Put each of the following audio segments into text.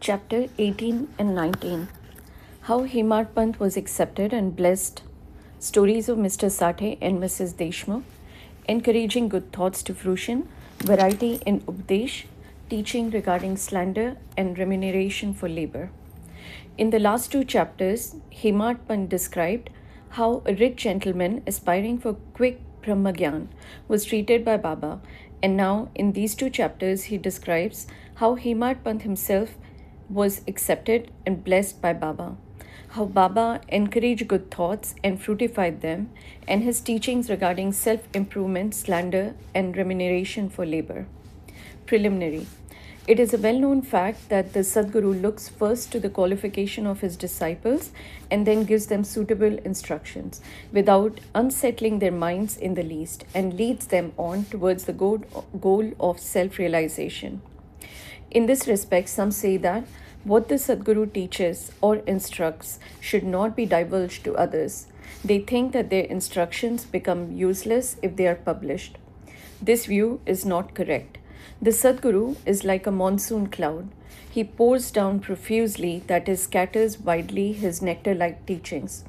Chapter 18 and 19. How Hemad Pant was accepted and blessed. Stories of Mr. Sathe and Mrs. Deshmukh. Encouraging good thoughts to fruition. Variety in Updesh. Teaching regarding slander and remuneration for labor. In the last two chapters, Hemad Pant described how a rich gentleman aspiring for quick Brahmagyan was treated by Baba, and now in these two chapters he describes how Hemad Pant himself was accepted and blessed by Baba, how Baba encouraged good thoughts and fruitified them, and his teachings regarding self-improvement, slander, and remuneration for labor. Preliminary. It is a well-known fact that the Sadguru looks first to the qualification of his disciples and then gives them suitable instructions without unsettling their minds in the least, and leads them on towards the goal of self-realization. In this respect, some say that what the Sadguru teaches or instructs should not be divulged to others. They think that their instructions become useless if they are published. This view is not correct. The Sadguru is like a monsoon cloud. He pours down profusely, that is, scatters widely his nectar-like teachings.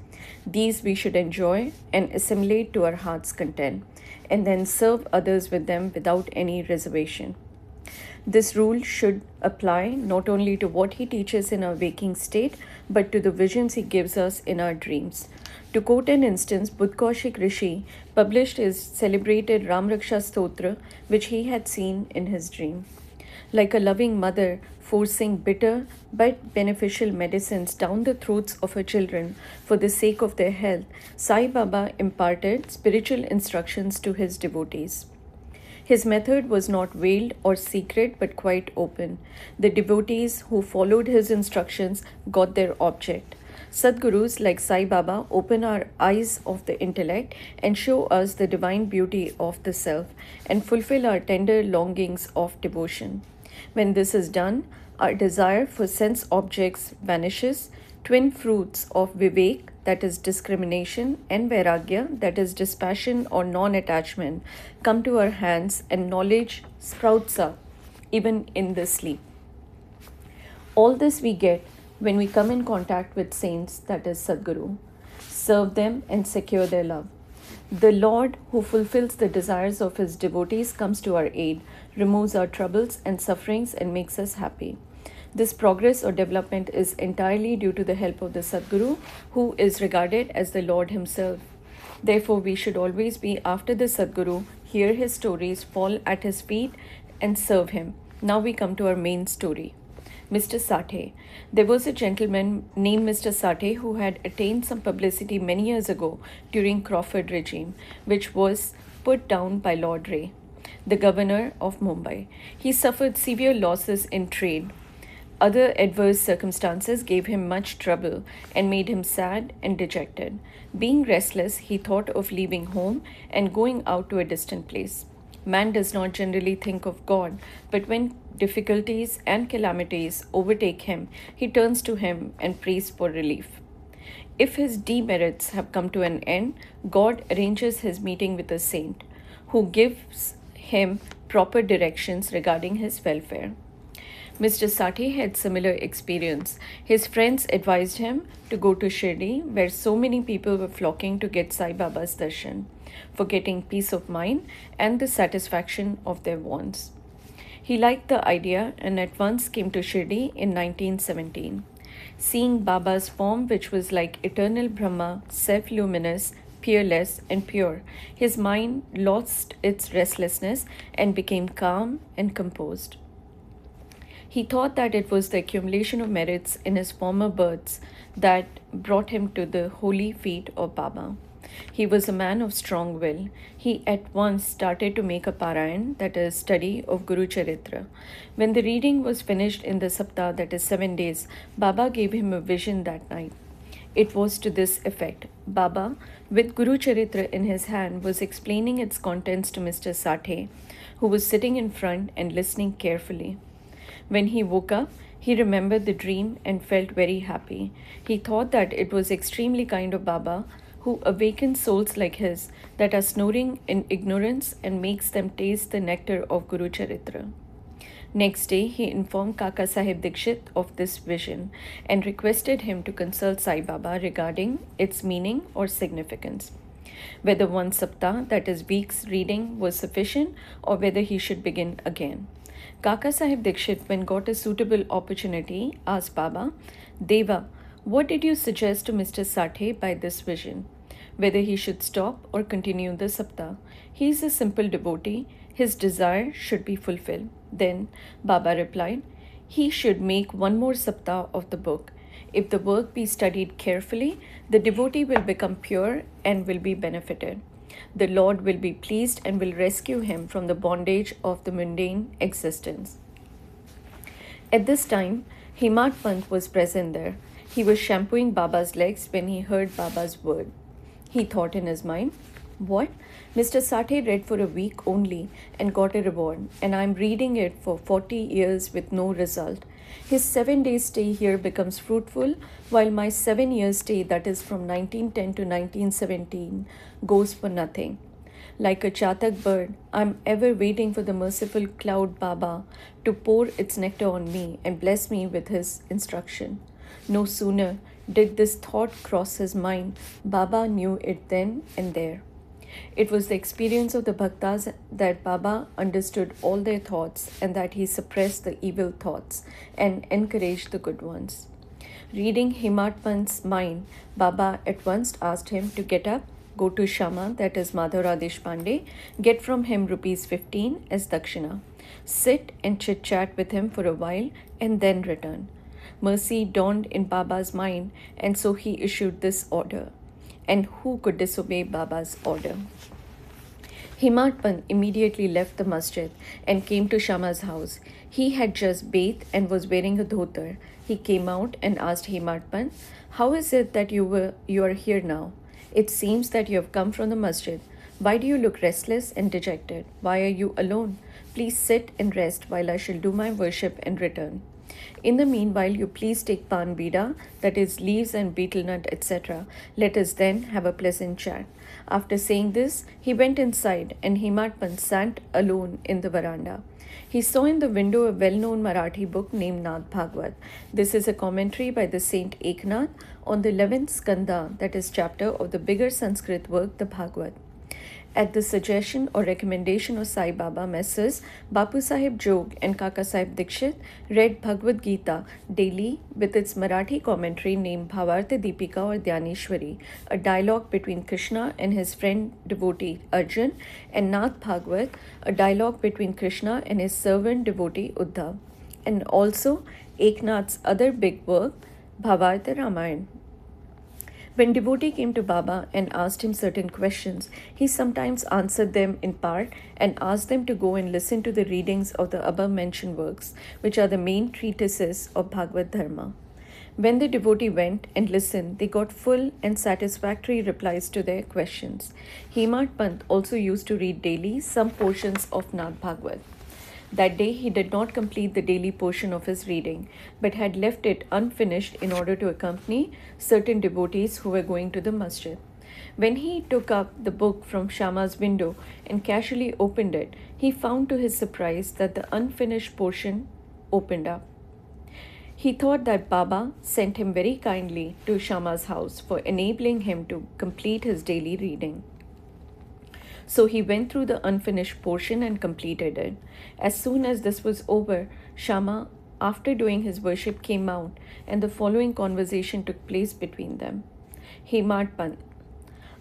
These we should enjoy and assimilate to our heart's content, and then serve others with them without any reservation. This rule should apply not only to what he teaches in our waking state, but to the visions he gives us in our dreams. To quote an instance, Budkaushik Rishi published his celebrated Ramraksha Stotra, which he had seen in his dream. Like a loving mother forcing bitter but beneficial medicines down the throats of her children for the sake of their health, Sai Baba imparted spiritual instructions to his devotees. His method was not veiled or secret but quite open. The devotees who followed his instructions got their object. Sadgurus like Sai Baba open our eyes of the intellect and show us the divine beauty of the self and fulfill our tender longings of devotion. When this is done, our desire for sense objects vanishes. Twin fruits of Vivek, that is discrimination, and Vairagya, that is dispassion or non-attachment, come to our hands, and knowledge sprouts up even in the sleep. All this we get when we come in contact with saints, that is Sadguru, serve them and secure their love. The Lord, who fulfills the desires of his devotees, comes to our aid, removes our troubles and sufferings, and makes us happy. This progress or development is entirely due to the help of the Sadguru, who is regarded as the Lord himself. Therefore, we should always be after the Sadguru, hear his stories, fall at his feet, and serve him. Now we come to our main story. Mr. Sathe. There was a gentleman named Mr. Sathe who had attained some publicity many years ago during Crawford regime, which was put down by Lord Ray, the governor of Mumbai. He suffered severe losses in trade. Other adverse circumstances gave him much trouble and made him sad and dejected. Being restless, he thought of leaving home and going out to a distant place. Man does not generally think of God, but when difficulties and calamities overtake him, he turns to him and prays for relief. If his demerits have come to an end, God arranges his meeting with a saint, who gives him proper directions regarding his welfare. Mr. Sathe had similar experience. His friends advised him to go to Shirdi, where so many people were flocking to get Sai Baba's darshan, for getting peace of mind and the satisfaction of their wants. He liked the idea and at once came to Shirdi in 1917. Seeing Baba's form, which was like eternal Brahma, self-luminous, peerless and pure, his mind lost its restlessness and became calm and composed. He thought that it was the accumulation of merits in his former births that brought him to the holy feet of Baba. He was a man of strong will. He at once started to make a parayan, that is, study of Guru Charitra. When the reading was finished in the Saptah, that is 7 days, Baba gave him a vision that night. It was to this effect. Baba, with Guru Charitra in his hand, was explaining its contents to Mr. Sathe, who was sitting in front and listening carefully. When he woke up, he remembered the dream and felt very happy. He thought that it was extremely kind of Baba, who awakens souls like his that are snoring in ignorance and makes them taste the nectar of Guru Charitra. Next day, he informed Kaka Sahib Dikshit of this vision and requested him to consult Sai Baba regarding its meaning or significance, whether one saptah, that is week's reading, was sufficient or whether he should begin again. Kaka Sahib Dikshit, when got a suitable opportunity, asked Baba, Deva, what did you suggest to Mr. Sathe by this vision? Whether he should stop or continue the saptah. He is a simple devotee. His desire should be fulfilled. Then Baba replied, he should make one more saptah of the book. If the work be studied carefully, the devotee will become pure and will be benefited. The Lord will be pleased and will rescue him from the bondage of the mundane existence. At this time, Himat Pant was present there. He was shampooing Baba's legs when he heard Baba's word. He thought in his mind, what? Mr. Sathe read for a week only and got a reward, and I am reading it for 40 years with no result. His 7 day stay here becomes fruitful, while my 7 year stay, that is from 1910 to 1917, goes for nothing. Like a chatak bird, I am ever waiting for the merciful cloud Baba to pour its nectar on me and bless me with his instruction. No sooner did this thought cross his mind, Baba knew it then and there. It was the experience of the Bhaktas that Baba understood all their thoughts and that he suppressed the evil thoughts and encouraged the good ones. Reading Himat Pant's mind, Baba at once asked him to get up, go to Shama, that is Madhavra Deshpande, get from him ₹15 as dakshina, sit and chit-chat with him for a while and then return. Mercy dawned in Baba's mind, and so he issued this order. And who could disobey Baba's order? Himat Pant immediately left the masjid and came to Shama's house. He had just bathed and was wearing a dhotar. He came out and asked Himat Pant, how is it that you are here now? It seems that you have come from the masjid. Why do you look restless and dejected? Why are you alone? Please sit and rest while I shall do my worship and return. In the meanwhile, you please take pan bida, that is leaves and betel nut, etc. Let us then have a pleasant chat. After saying this, he went inside and Himat Pant sat alone in the veranda. He saw in the window a well-known Marathi book named Nad Bhagwat. This is a commentary by the saint Eknath on the 11th skanda, that is chapter of the bigger Sanskrit work, the Bhagwat. At the suggestion or recommendation of Sai Baba, Messrs. Bapu Sahib Jog and Kaka Sahib Dikshit read Bhagavad Gita daily with its Marathi commentary named Bhavartha Deepika or Dhyaneshwari, a dialogue between Krishna and his friend devotee Arjun, and Nath Bhagwat, a dialogue between Krishna and his servant devotee Uddhav, and also Eknath's other big work, Bhavartha Ramayana. When devotee came to Baba and asked him certain questions, he sometimes answered them in part and asked them to go and listen to the readings of the above-mentioned works, which are the main treatises of Bhagavad Dharma. When the devotee went and listened, they got full and satisfactory replies to their questions. Himat Pant also used to read daily some portions of Nad Bhagwat. That day he did not complete the daily portion of his reading, but had left it unfinished in order to accompany certain devotees who were going to the masjid. When he took up the book from Shama's window and casually opened it, he found to his surprise that the unfinished portion opened up. He thought that Baba sent him very kindly to Shama's house for enabling him to complete his daily reading. So he went through the unfinished portion and completed it. As soon as this was over, Shama, after doing his worship, came out, and the following conversation took place between them. Himat Pant,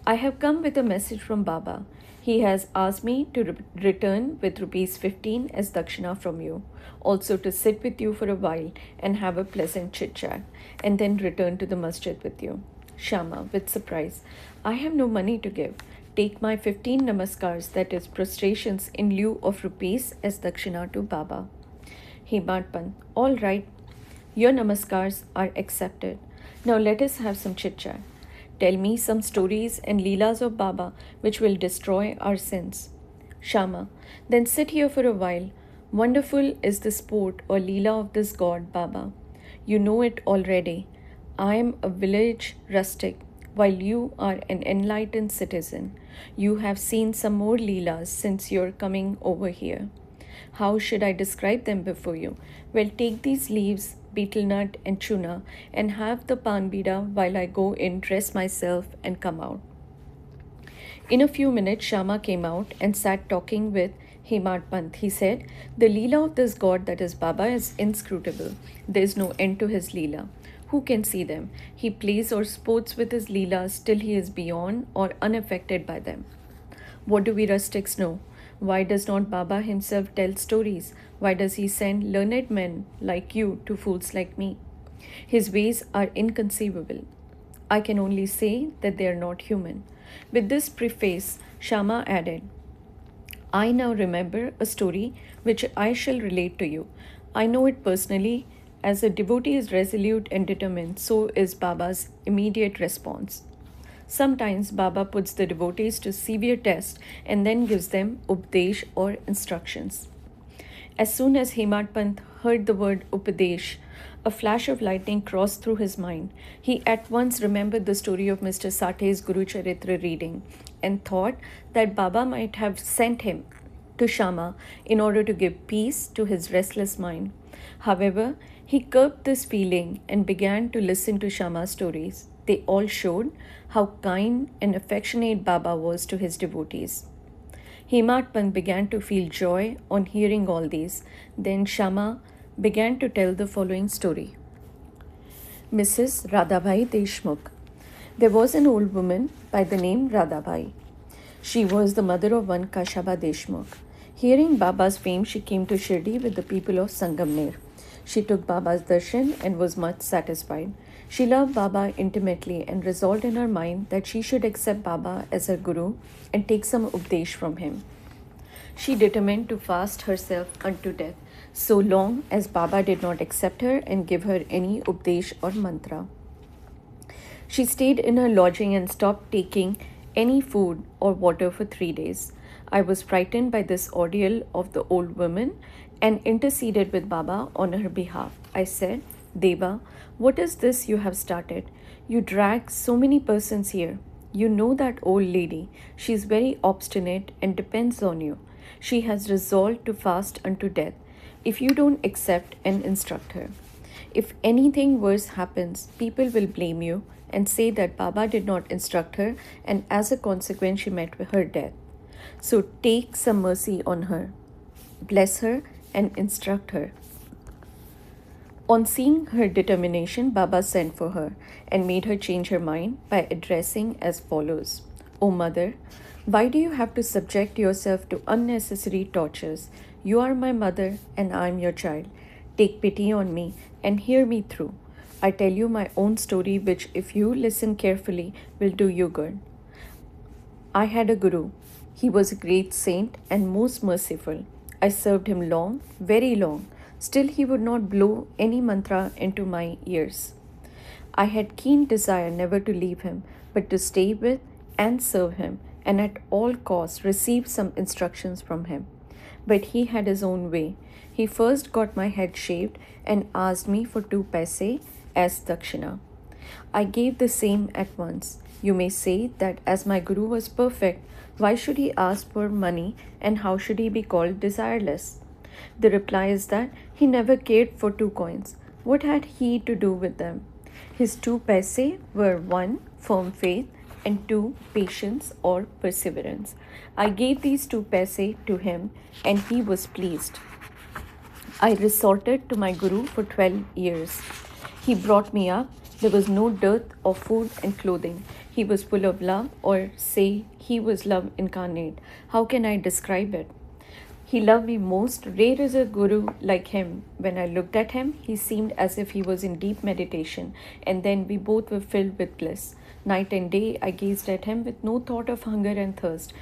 I have come with a message from Baba. He has asked me to return with ₹15 as dakshina from you, also to sit with you for a while and have a pleasant chit-chat, and then return to the masjid with you. Shama, with surprise, I have no money to give. Take my 15 namaskars, that is prostrations, in lieu of rupees as dakshina to Baba. Himat Pant, all right, your namaskars are accepted. Now let us have some chit-chat. Tell me some stories and leelas of Baba which will destroy our sins. Shama, then sit here for a while. Wonderful is the sport or leela of this god, Baba. You know it already. I am a village rustic, while you are an enlightened citizen. You have seen some more leelas since your coming over here. How should I describe them before you? Well, take these leaves, betel nut, and tuna, and have the pan bida while I go in, dress myself, and come out. In a few minutes, Shama came out and sat talking with Hemad Pant. He said, "The Leela of this god, that is Baba, is inscrutable. There is no end to his Leela. Who can see them? He plays or sports with his Leelas till he is beyond or unaffected by them. What do we rustics know? Why does not Baba himself tell stories? Why does he send learned men like you to fools like me? His ways are inconceivable. I can only say that they are not human." With this preface, Shama added, "I now remember a story which I shall relate to you. I know it personally. As a devotee is resolute and determined, so is Baba's immediate response. Sometimes Baba puts the devotees to severe test and then gives them updesh or instructions. As soon as Hemad Pant heard the word Upadesh, a flash of lightning crossed through his mind. He at once remembered the story of Mr. Sathe's Guru Charitra reading and thought that Baba might have sent him to Shama in order to give peace to his restless mind. However, he curbed this feeling and began to listen to Shama's stories. They all showed how kind and affectionate Baba was to his devotees. Hemad Pant began to feel joy on hearing all these. Then Shama began to tell the following story. Mrs. Radhabhai Deshmukh. There was an old woman by the name Radhabhai. She was the mother of one Kashaba Deshmukh. Hearing Baba's fame, she came to Shirdi with the people of Sangamner. She took Baba's darshan and was much satisfied. She loved Baba intimately and resolved in her mind that she should accept Baba as her guru and take some updesh from him. She determined to fast herself unto death, so long as Baba did not accept her and give her any updesh or mantra. She stayed in her lodging and stopped taking any food or water for 3 days. I was frightened by this ordeal of the old woman and interceded with Baba on her behalf. I said, "Deva, what is this you have started? You drag so many persons here. You know that old lady. She is very obstinate and depends on you. She has resolved to fast unto death if you don't accept and instruct her. If anything worse happens, people will blame you and say that Baba did not instruct her, and as a consequence she met with her death. So take some mercy on her, bless her and instruct her." On seeing her determination, Baba sent for her and made her change her mind by addressing as follows. "O mother, why do you have to subject yourself to unnecessary tortures? You are my mother and I am your child. Take pity on me and hear me through. I tell you my own story, which, if you listen carefully, will do you good. I had a guru. He was a great saint and most merciful. I served him long, very long. Still he would not blow any mantra into my ears. I had keen desire never to leave him, but to stay with and serve him, and at all costs receive some instructions from him. But he had his own way. He first got my head shaved and asked me for 2 paise as dakshina. I gave the same at once. You may say that as my guru was perfect, why should he ask for money, and how should he be called desireless? The reply is that he never cared for 2 coins. What had he to do with them? His 2 paise were 1. Firm faith, and 2. Patience or perseverance. I gave these 2 paise to him and he was pleased. I resorted to my guru for 12 years. He brought me up. There was no dearth of food and clothing. He was full of love, or say he was love incarnate. How can I describe it? He loved me most. Rare is a guru like him. When I looked at him, he seemed as if he was in deep meditation, and then we both were filled with bliss. Night and day I gazed at him with no thought of hunger and thirst.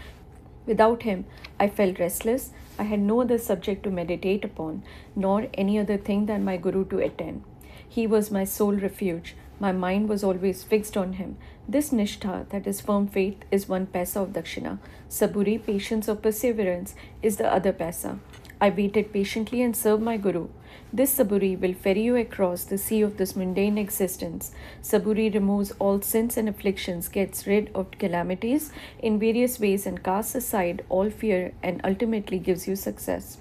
Without him, I felt restless. I had no other subject to meditate upon, nor any other thing than my guru to attend. He was my sole refuge. My mind was always fixed on him. This nishtha, that is firm faith, is 1 paisa of dakshina. Saburi, patience or perseverance, is the other paisa. I waited patiently and served my guru. This saburi will ferry you across the sea of this mundane existence. Saburi removes all sins and afflictions, gets rid of calamities in various ways, and casts aside all fear and ultimately gives you success.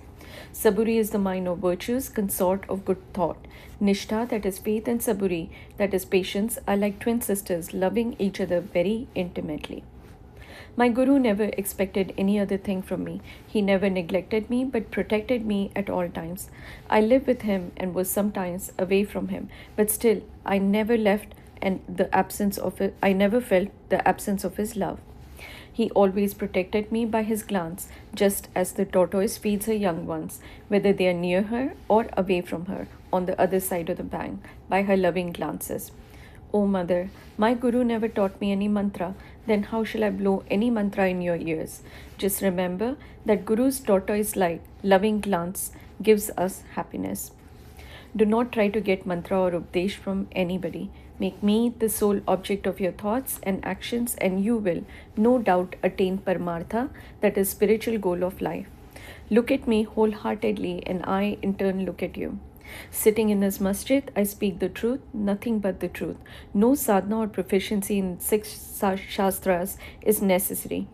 Saburi is the mind of virtues, consort of good thought. Nishtha, that is faith, and Saburi, that is patience, are like twin sisters, loving each other very intimately. My Guru never expected any other thing from me. He never neglected me but protected me at all times. I lived with him and was sometimes away from him, but still I never left and the absence of it, I never felt the absence of his love. He always protected me by his glance, just as the tortoise feeds her young ones, whether they are near her or away from her, on the other side of the bank, by her loving glances. O mother, my Guru never taught me any mantra, then how shall I blow any mantra in your ears? Just remember that Guru's tortoise like, loving glance gives us happiness. Do not try to get mantra or updesh from anybody. Make me the sole object of your thoughts and actions, and you will, no doubt, attain Paramartha, that is, spiritual goal of life. Look at me wholeheartedly, and I in turn look at you. Sitting in this masjid, I speak the truth, nothing but the truth. No sadhana or proficiency in 6 shastras is necessary.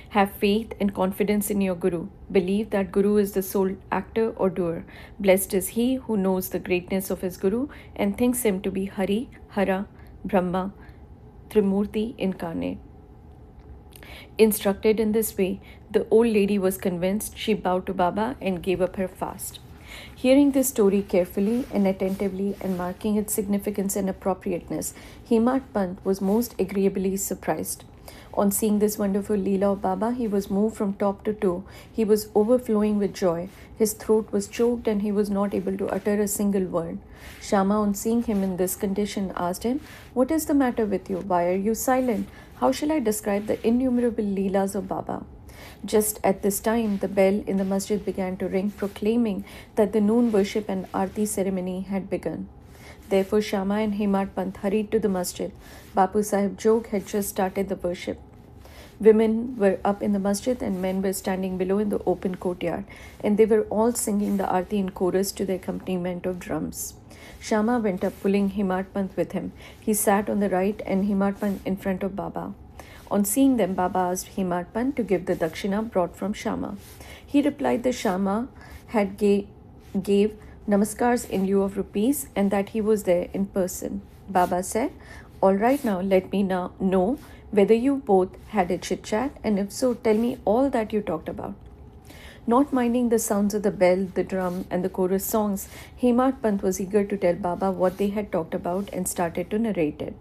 Have faith and confidence in your Guru. Believe that Guru is the sole actor or doer. Blessed is he who knows the greatness of his Guru and thinks him to be Hari, Hara, Brahma, Trimurti incarnate. Instructed in this way, the old lady was convinced. She bowed to Baba and gave up her fast. Hearing this story carefully and attentively and marking its significance and appropriateness, Hemat Pant was most agreeably surprised. On seeing this wonderful Leela of Baba, he was moved from top to toe. He was overflowing with joy. His throat was choked and he was not able to utter a single word. Shama, on seeing him in this condition, asked him, "What is the matter with you? Why are you silent? How shall I describe the innumerable Leelas of Baba?" Just at this time, the bell in the masjid began to ring, proclaiming that the noon worship and arti ceremony had begun. Therefore, Shama and Hemat Pant hurried to the masjid. Bapu Sahib Jog had just started the worship. Women were up in the masjid and men were standing below in the open courtyard, and they were all singing the arti in chorus to the accompaniment of drums. Shama went up, pulling Hemat Pant with him. He sat on the right and Hemat Pant in front of Baba. On seeing them, Baba asked Hemat Pant to give the dakshina brought from Shama. He replied that Shama had gave namaskars in lieu of rupees and that he was there in person. Baba said, "All right, now let me now know whether you both had a chit-chat, and if so, tell me all that you talked about." Not minding the sounds of the bell, the drum, and the chorus songs, Hemat Pant was eager to tell Baba what they had talked about and started to narrate it.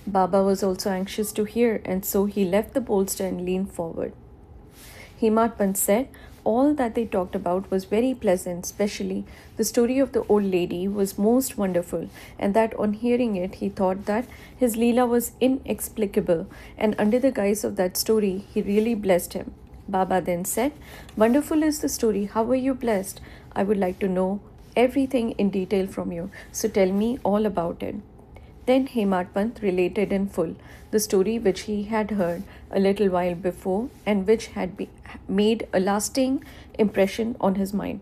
Baba was also anxious to hear, and so he left the bolster and leaned forward. Hemat Pant said, all that they talked about was very pleasant, especially the story of the old lady was most wonderful, and that on hearing it he thought that his Leela was inexplicable, and under the guise of that story he really blessed him. Baba then said, "Wonderful is the story. How were you blessed? I would like to know everything in detail from you, so tell me all about it." Then Hemat Pant related in full the story which he had heard a little while before and which had made a lasting impression on his mind.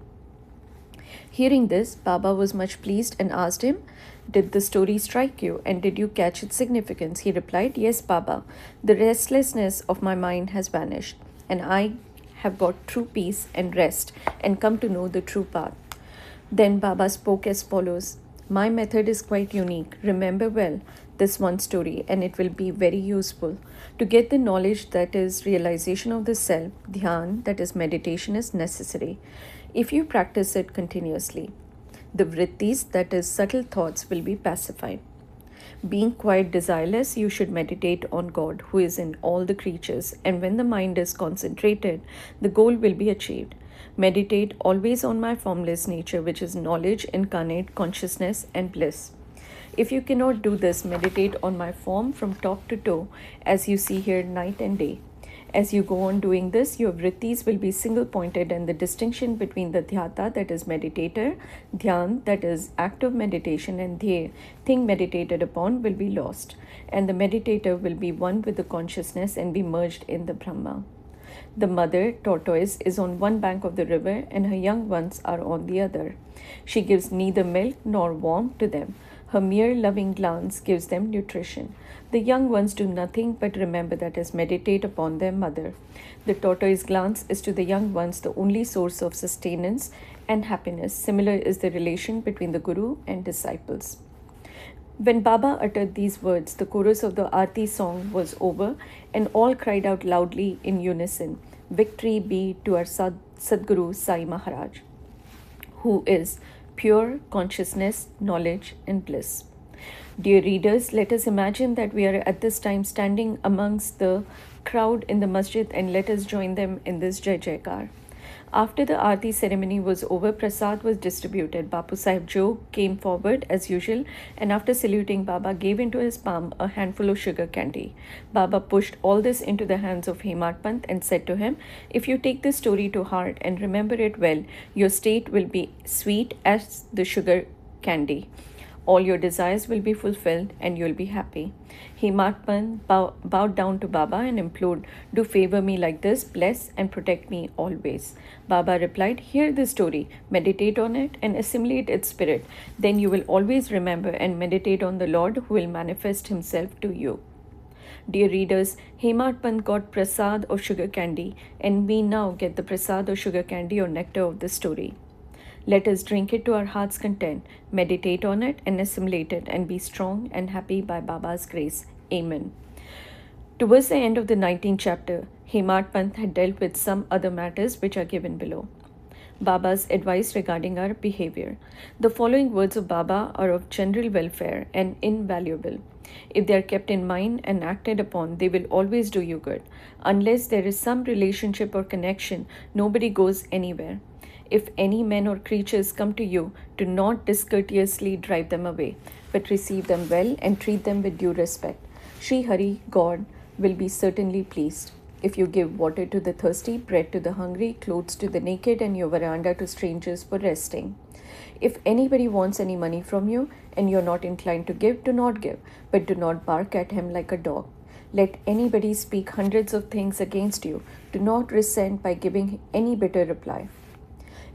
Hearing this, Baba was much pleased and asked him, "Did the story strike you and did you catch its significance?" He replied, "Yes, Baba. The restlessness of my mind has vanished and I have got true peace and rest and come to know the true path." Then Baba spoke as follows, "My method is quite unique. Remember well this one story and it will be very useful. To get the knowledge that is realization of the self, dhyan, that is meditation, is necessary. If you practice it continuously, the vrittis, that is subtle thoughts, will be pacified. Being quite desireless, you should meditate on God who is in all the creatures, and when the mind is concentrated, the goal will be achieved. Meditate always on my formless nature, which is knowledge, incarnate consciousness, and bliss. If you cannot do this, meditate on my form from top to toe, as you see here night and day. As you go on doing this, your vrittis will be single-pointed, and the distinction between the dhyata, that is meditator, dhyan, that is act of meditation, and dhya, thing meditated upon, will be lost, and the meditator will be one with the consciousness and be merged in the Brahma. The mother tortoise is on one bank of the river and her young ones are on the other. She gives neither milk nor warmth to them. Her mere loving glance gives them nutrition. The young ones do nothing but remember that is meditate upon their mother. The tortoise glance is to the young ones the only source of sustenance and happiness. Similar is the relation between the Guru and disciples. When Baba uttered these words, the chorus of the Aarti song was over, and all cried out loudly in unison, "Victory be to our Sadguru Sai Maharaj, who is pure consciousness, knowledge, and bliss." Dear readers, let us imagine that we are at this time standing amongst the crowd in the masjid, and let us join them in this Jai Jaikar. After the Aarti ceremony was over, Prasad was distributed. Bapu Sahib Jog came forward as usual, and after saluting Baba, gave into his palm a handful of sugar candy. Baba pushed all this into the hands of Hemant Pant and said to him, "If you take this story to heart and remember it well, your state will be sweet as the sugar candy. All your desires will be fulfilled and you'll be happy." Hemant Pant bowed down to Baba and implored, "Do favor me like this, bless and protect me always." Baba replied, "Hear the story, meditate on it and assimilate its spirit. Then you will always remember and meditate on the Lord who will manifest himself to you." Dear readers, Hemant Pant got prasad or sugar candy, and we now get the prasad or sugar candy or nectar of the story. Let us drink it to our heart's content, meditate on it and assimilate it, and be strong and happy by Baba's grace. Amen. Towards the end of the 19th chapter, Hemant Pant had dealt with some other matters which are given below. Baba's advice regarding our behavior. The following words of Baba are of general welfare and invaluable. If they are kept in mind and acted upon, they will always do you good. Unless there is some relationship or connection, nobody goes anywhere. If any men or creatures come to you, do not discourteously drive them away, but receive them well and treat them with due respect. Sri Hari, God, will be certainly pleased. If you give water to the thirsty, bread to the hungry, clothes to the naked, and your veranda to strangers for resting. If anybody wants any money from you and you are not inclined to give, do not give, but do not bark at him like a dog. Let anybody speak hundreds of things against you. Do not resent by giving any bitter reply.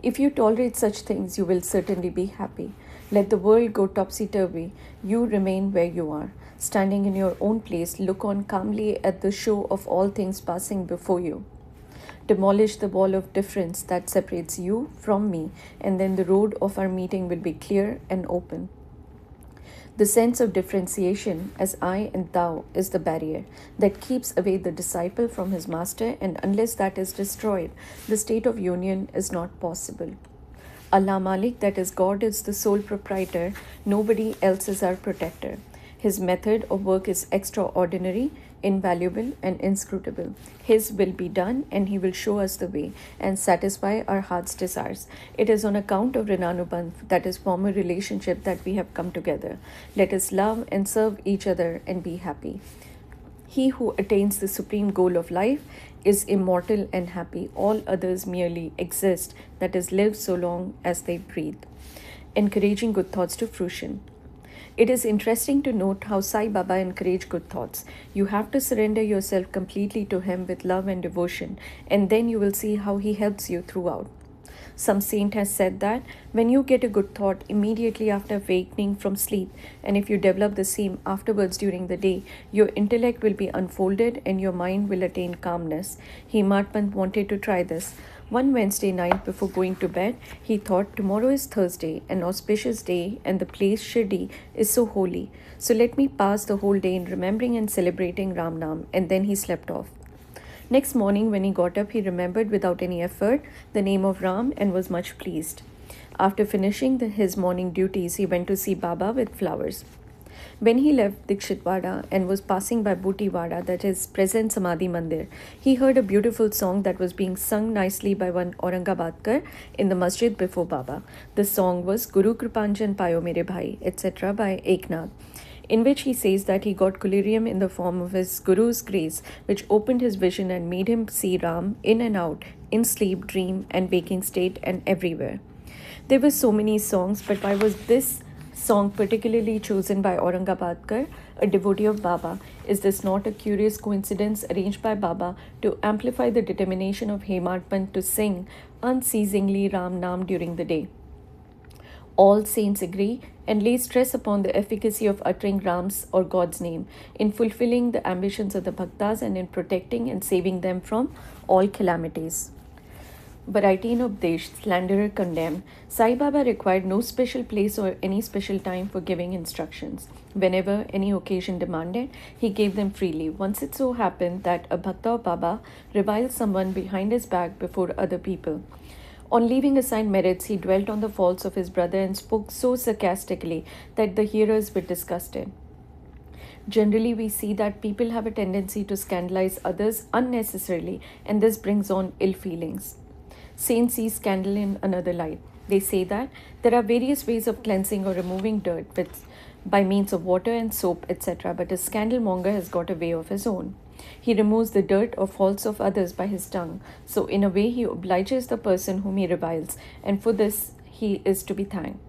If you tolerate such things, you will certainly be happy. Let the world go topsy-turvy. You remain where you are. Standing in your own place, look on calmly at the show of all things passing before you. Demolish the wall of difference that separates you from me, and then the road of our meeting will be clear and open. The sense of differentiation as I and thou is the barrier that keeps away the disciple from his master, and unless that is destroyed, the state of union is not possible. Allah Malik, that is God, is the sole proprietor. Nobody else is our protector. His method of work is extraordinary, invaluable, and inscrutable. His will be done, and he will show us the way and satisfy our heart's desires. It is on account of Rinanubandh, that is former relationship, that we have come together. Let us love and serve each other and be happy. He who attains the supreme goal of life is immortal and happy. All others merely exist, that is, live so long as they breathe. Encouraging good thoughts to fruition. It is interesting to note how Sai Baba encouraged good thoughts. You have to surrender yourself completely to him with love and devotion, and then you will see how he helps you throughout. Some saint has said that when you get a good thought immediately after awakening from sleep, and if you develop the same afterwards during the day, your intellect will be unfolded and your mind will attain calmness. Hemant Pant wanted to try this. One Wednesday night before going to bed, he thought, tomorrow is Thursday, an auspicious day, and the place Shirdi is so holy. So let me pass the whole day in remembering and celebrating Ram Nam, and then he slept off. Next morning when he got up, he remembered without any effort the name of Ram and was much pleased. After finishing his morning duties, he went to see Baba with flowers. When he left Dikshitwada and was passing by Butiwada, that is present Samadhi Mandir, he heard a beautiful song that was being sung nicely by one Aurangabadkar in the masjid before Baba. The song was Guru Kripanjan Payo Mere Bhai, etc. by Eknath, in which he says that he got collyrium in the form of his Guru's grace, which opened his vision and made him see Ram in and out, in sleep, dream, and waking state, and everywhere. There were so many songs, but why was this song particularly chosen by Aurangabadkar, a devotee of Baba? Is this not a curious coincidence arranged by Baba to amplify the determination of Hemant Pant to sing unceasingly Ram Nam during the day? All saints agree and lay stress upon the efficacy of uttering Ram's or God's name in fulfilling the ambitions of the bhaktas and in protecting and saving them from all calamities. Variety in Updesh, slanderer condemned. Sai Baba required no special place or any special time for giving instructions. Whenever any occasion demanded, he gave them freely. Once it so happened that a Bhakta of Baba reviled someone behind his back before other people. On leaving assigned merits, he dwelt on the faults of his brother and spoke so sarcastically that the hearers were disgusted. Generally, we see that people have a tendency to scandalize others unnecessarily, and this brings on ill feelings. Saints see scandal in another light. They say that there are various ways of cleansing or removing dirt by means of water and soap, etc., but a scandalmonger has got a way of his own. He removes the dirt or faults of others by his tongue, so in a way he obliges the person whom he reviles, and for this he is to be thanked.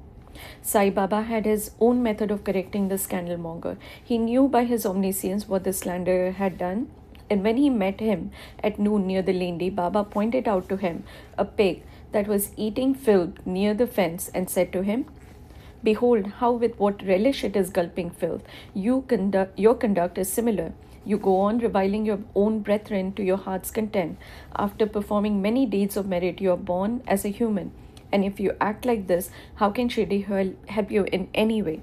Sai Baba had his own method of correcting the scandalmonger. He knew by his omniscience what the slanderer had done, and when he met him at noon near the Lendi, Baba pointed out to him a pig that was eating filth near the fence and said to him, "Behold, how with what relish it is gulping filth. Your conduct is similar. You go on reviling your own brethren to your heart's content. After performing many deeds of merit, you are born as a human. And if you act like this, how can Shirdi help you in any way?"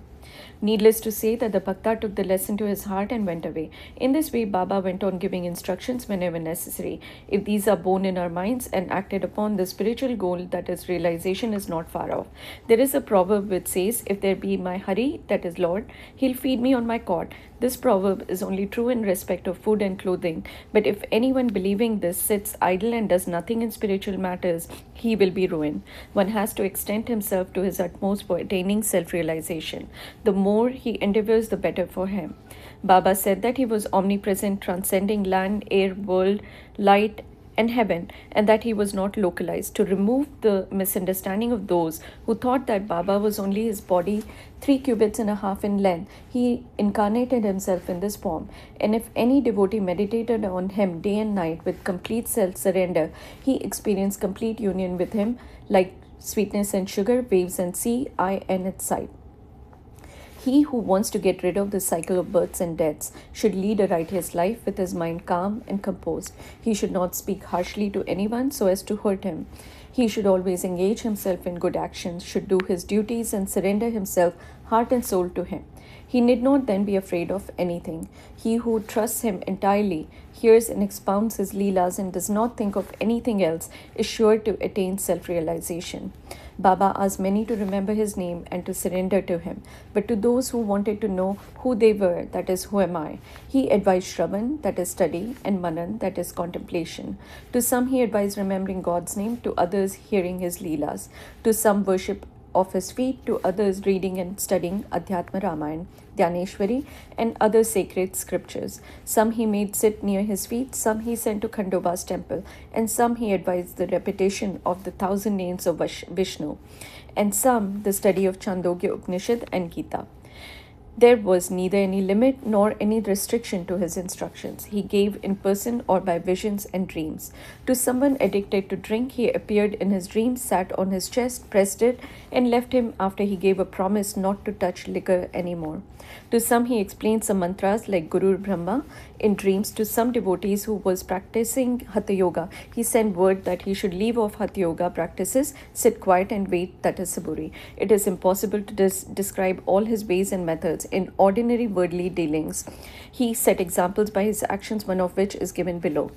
Needless to say that the Bhakta took the lesson to his heart and went away. In this way, Baba went on giving instructions whenever necessary. If these are born in our minds and acted upon, the spiritual goal, that is realization, is not far off. There is a proverb which says, "If there be my Hari, that is Lord, he'll feed me on my cot." This proverb is only true in respect of food and clothing, but if anyone believing this sits idle and does nothing in spiritual matters, he will be ruined. One has to extend himself to his utmost for attaining self-realization. The more he endeavors, the better for him. Baba said that he was omnipresent, transcending land, air, world, light, and heaven, and that he was not localized. To remove the misunderstanding of those who thought that Baba was only his body 3 cubits and a half in length, he incarnated himself in this form. And if any devotee meditated on him day and night with complete self-surrender, he experienced complete union with him, like sweetness and sugar, waves and sea, eye and its sight. He who wants to get rid of the cycle of births and deaths should lead a righteous life with his mind calm and composed. He should not speak harshly to anyone so as to hurt him. He should always engage himself in good actions, should do his duties and surrender himself heart and soul to him. He need not then be afraid of anything. He who trusts him entirely, hears and expounds his leelas and does not think of anything else, is sure to attain self-realization. Baba asked many to remember his name and to surrender to him, but to those who wanted to know who they were, that is, who am I, he advised Shravan, that is study, and Manan, that is contemplation. To some he advised remembering God's name, to others hearing his leelas, to some worship of his feet, to others reading and studying Adhyatma Ramayana, Dhyaneshwari, and other sacred scriptures. Some he made sit near his feet, some he sent to Khandoba's temple, and some he advised the repetition of the 1,000 names of Vishnu, and some the study of Chandogya Upanishad and Gita. There was neither any limit nor any restriction to his instructions. He gave in person or by visions and dreams. To someone addicted to drink, he appeared in his dreams, sat on his chest, pressed it, and left him after he gave a promise not to touch liquor anymore. To some he explained some mantras like Guru Brahma in dreams. To some devotees who was practicing Hatha Yoga, he sent word that he should leave off Hatha Yoga practices, sit quiet and wait, that is Saburi. It is impossible to describe all his ways and methods in ordinary worldly dealings. He set examples by his actions, one of which is given below.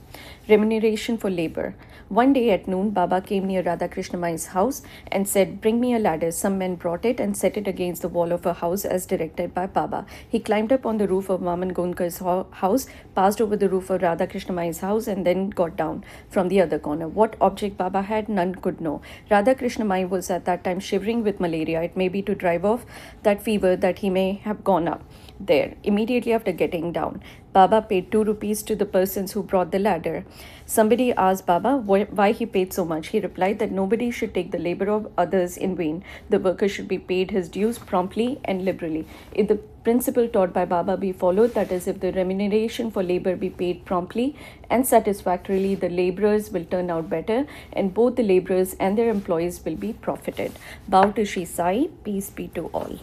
Remuneration for labor. One day at noon, Baba came near Radha Krishna Mai's house and said, "Bring me a ladder." Some men brought it and set it against the wall of a house as directed by Baba. He climbed up on the roof of Maman Gondkar's house, passed over the roof of Radha Krishna Mai's house, and then got down from the other corner. What object Baba had, none could know. Radha Krishna Mai was at that time shivering with malaria. It may be to drive off that fever that he may have gone up there immediately after getting down. Baba paid 2 rupees to the persons who brought the ladder. Somebody asked Baba why he paid so much. He replied that nobody should take the labor of others in vain. The worker should be paid his dues promptly and liberally. If the principle taught by Baba be followed, that is, if the remuneration for labor be paid promptly and satisfactorily, the laborers will turn out better and both the laborers and their employees will be profited. Bow to Shri Sai, peace be to all.